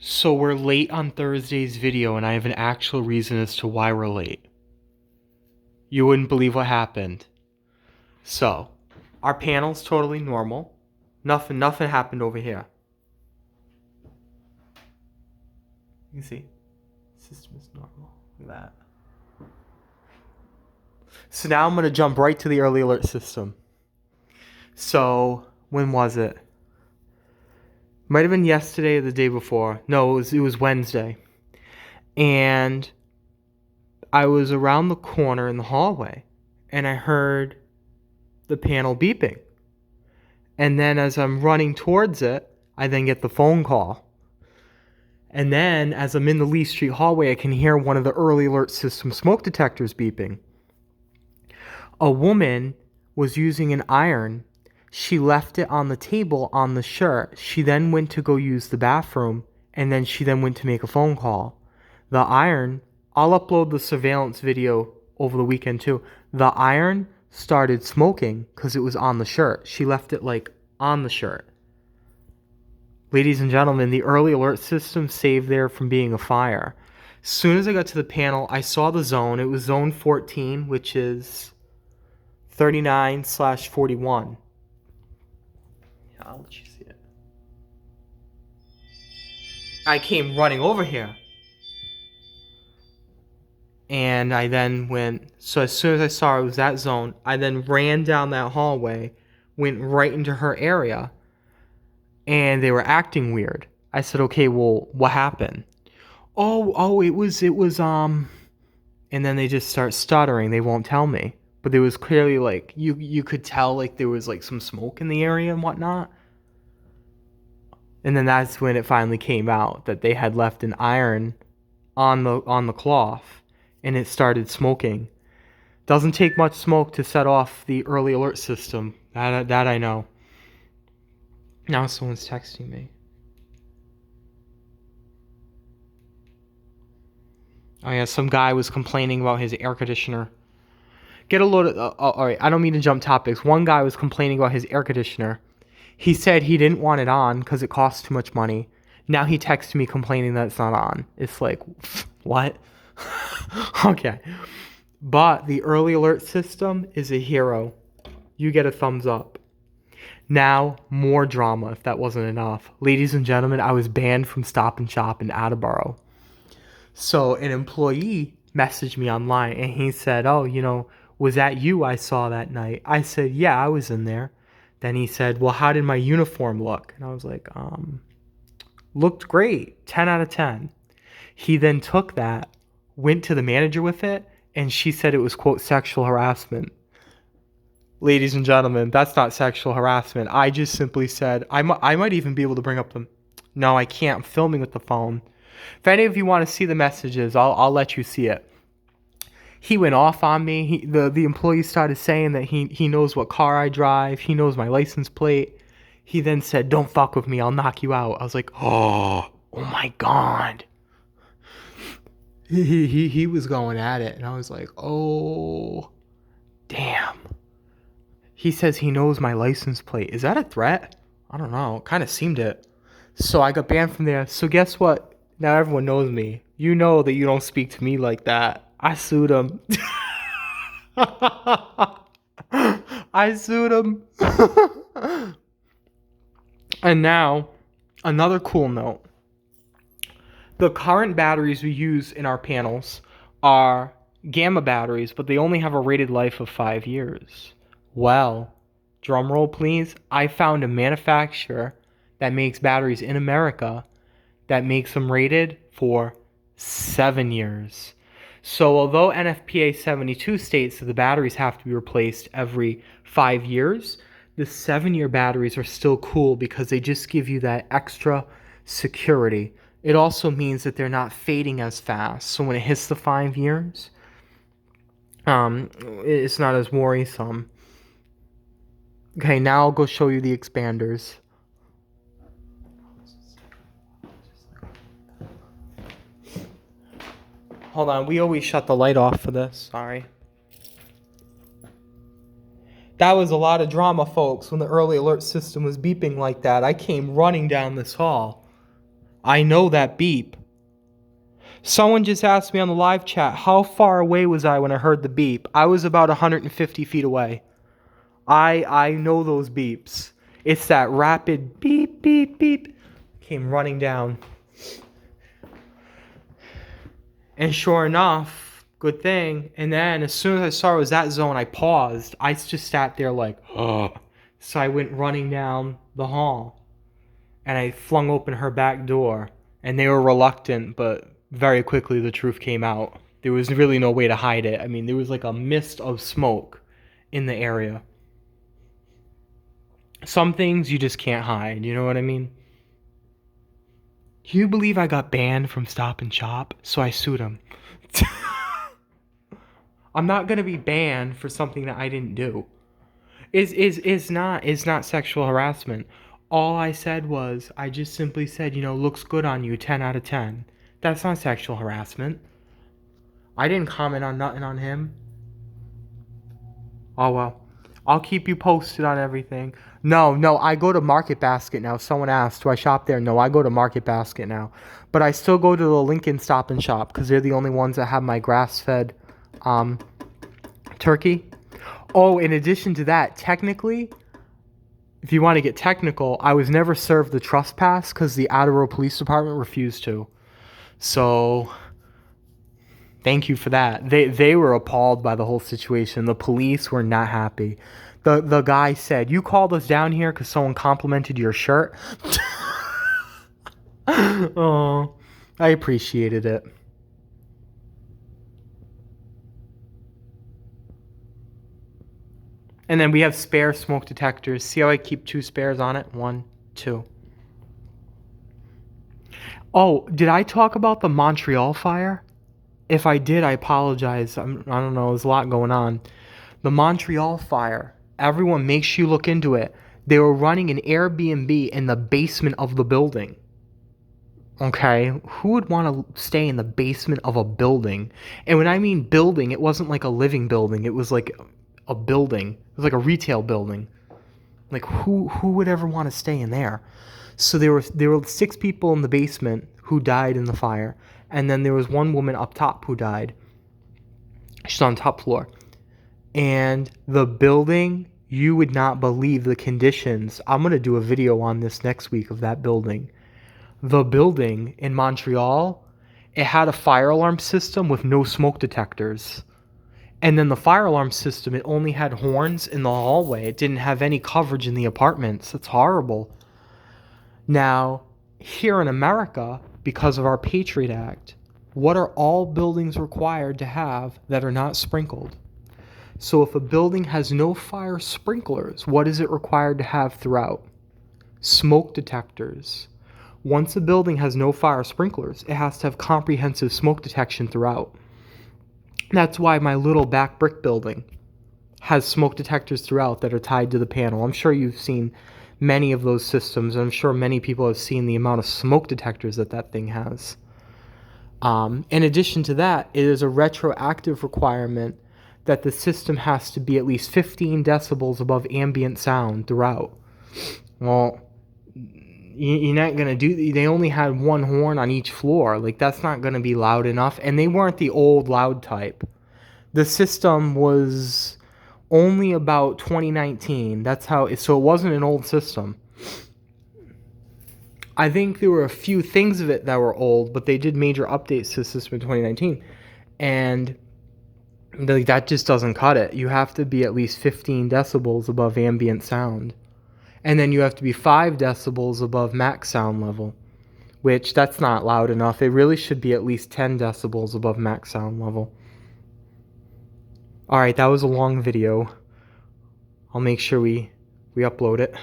So we're late on Thursday's video, and I have an actual reason as to why we're late. You wouldn't believe what happened. So, our panel's totally normal. Nothing happened over here. You can see, system is normal. Look at that. So now I'm gonna jump right to the early alert system. So when was it? Might have been yesterday or the day before. No, it was Wednesday. And I was around the corner in the hallway, and I heard the panel beeping. And then as I'm running towards it, I then get the phone call. And then as I'm in the Lee Street hallway, I can hear one of the early alert system smoke detectors beeping. A woman was using an iron. She left it on the table on the shirt. She then went to go use the bathroom, and then she then went to make a phone call. The iron, I'll upload the surveillance video over the weekend too. The iron started smoking because it was on the shirt. She left it like on the shirt. Ladies and gentlemen, the early alert system saved there from being a fire. As soon as I got to the panel, I saw the zone. It was zone 14, which is 39/41. Yeah, I'll let you see it. I came running over here. And I then went, so as soon as I saw it was that zone, I then ran down that hallway, went right into her area, and they were acting weird. I said, okay, well, what happened? It was, and then they just start stuttering. They won't tell me. But there was clearly, like, you could tell, like, there was, like, some smoke in the area and whatnot. And then that's when it finally came out that they had left an iron on the cloth, and it started smoking. Doesn't take much smoke to set off the early alert system. That I know. Now someone's texting me. Oh yeah, some guy was complaining about his air conditioner. Get a load of... all right, I don't mean to jump topics. One guy was complaining about his air conditioner. He said he didn't want it on because it costs too much money. Now he texts me complaining that it's not on. It's like, what? Okay. But the early alert system is a hero. You get a thumbs up. Now, more drama if that wasn't enough. Ladies and gentlemen, I was banned from Stop and Shop in Attleboro. So an employee messaged me online and he said, oh, was that you I saw that night? I said, yeah, I was in there. Then he said, well, how did my uniform look? And I was like, looked great, 10 out of 10. He then took that, went to the manager with it, and she said it was, quote, sexual harassment. Ladies and gentlemen, that's not sexual harassment. I just simply said, I might even be able to bring up them. No, I can't. I'm filming with the phone. If any of you want to see the messages, I'll let you see it. He went off on me. The employee started saying that he knows what car I drive. He knows my license plate. He then said, don't fuck with me. I'll knock you out. I was like, oh my God. He was going at it. And I was like, oh, damn. He says he knows my license plate. Is that a threat? I don't know. Kind of seemed it. So I got banned from there. So guess what? Now everyone knows me. You know that you don't speak to me like that. I sued him. I sued him. And now, another cool note. The current batteries we use in our panels are gamma batteries, but they only have a rated life of 5 years. Well, drum roll please, I found a manufacturer that makes batteries in America that makes them rated for 7 years. So although NFPA 72 states that the batteries have to be replaced every 5 years, the 7-year batteries are still cool because they just give you that extra security. It also means that they're not fading as fast. So when it hits the 5 years, it's not as worrisome. Okay, now I'll go show you the expanders. Hold on, we always shut the light off for this. Sorry. That was a lot of drama, folks, when the early alert system was beeping like that. I came running down this hall. I know that beep. Someone just asked me on the live chat, how far away was I when I heard the beep? I was about 150 feet away. I know those beeps. It's that rapid beep, beep, beep. Came running down. And sure enough, good thing. And then as soon as I saw it was that zone, I paused. I just sat there like, oh. So I went running down the hall. And I flung open her back door. And they were reluctant, but very quickly the truth came out. There was really no way to hide it. I mean, there was like a mist of smoke in the area. Some things you just can't hide, you know what I mean? Can you believe I got banned from Stop and Shop? So I sued him. I'm not gonna be banned for something that I didn't do. Is not sexual harassment. All I said was, I just simply said, looks good on you, 10 out of 10. That's not sexual harassment. I didn't comment on nothing on him. Oh well. I'll keep you posted on everything. No, I go to Market Basket now. Someone asked, do I shop there? No, I go to Market Basket now. But I still go to the Lincoln Stop and Shop because they're the only ones that have my grass-fed turkey. Oh, in addition to that, technically, if you want to get technical, I was never served the trespass because the Attleboro Police Department refused to. So, thank you for that. They were appalled by the whole situation. The police were not happy. The guy said, you called us down here because someone complimented your shirt? Oh, I appreciated it. And then we have spare smoke detectors. See how I keep 2 spares on it? 1, 2. Oh, did I talk about the Montreal fire? If I did, I apologize. I don't know. There's a lot going on. The Montreal fire. Everyone, make sure you look into it. They were running an Airbnb in the basement of the building. Okay? Who would want to stay in the basement of a building? And when I mean building, it wasn't like a living building. It was like a building. It was like a retail building. Like who would ever want to stay in there? So there were 6 people in the basement who died in the fire, and then there was 1 woman up top who died. She's on the top floor. And the building, you would not believe the conditions. I'm going to do a video on this next week of that building. The building in Montreal, it had a fire alarm system with no smoke detectors. And then the fire alarm system, it only had horns in the hallway. It didn't have any coverage in the apartments. It's horrible. Now, here in America, because of our Patriot Act, what are all buildings required to have that are not sprinkled? So if a building has no fire sprinklers, what is it required to have throughout? Smoke detectors. Once a building has no fire sprinklers, it has to have comprehensive smoke detection throughout. That's why my little back brick building has smoke detectors throughout that are tied to the panel. I'm sure you've seen many of those systems, and I'm sure many people have seen the amount of smoke detectors that thing has. In addition to that, it is a retroactive requirement that the system has to be at least 15 decibels above ambient sound throughout. Well, you're not going to do... They only had 1 horn on each floor. Like, that's not going to be loud enough. And they weren't the old loud type. The system was only about 2019. That's how... So it wasn't an old system. I think there were a few things of it that were old, but they did major updates to the system in 2019. And that just doesn't cut it. You have to be at least 15 decibels above ambient sound. And then you have to be 5 decibels above max sound level, which that's not loud enough. It really should be at least 10 decibels above max sound level. Alright, that was a long video. I'll make sure we upload it.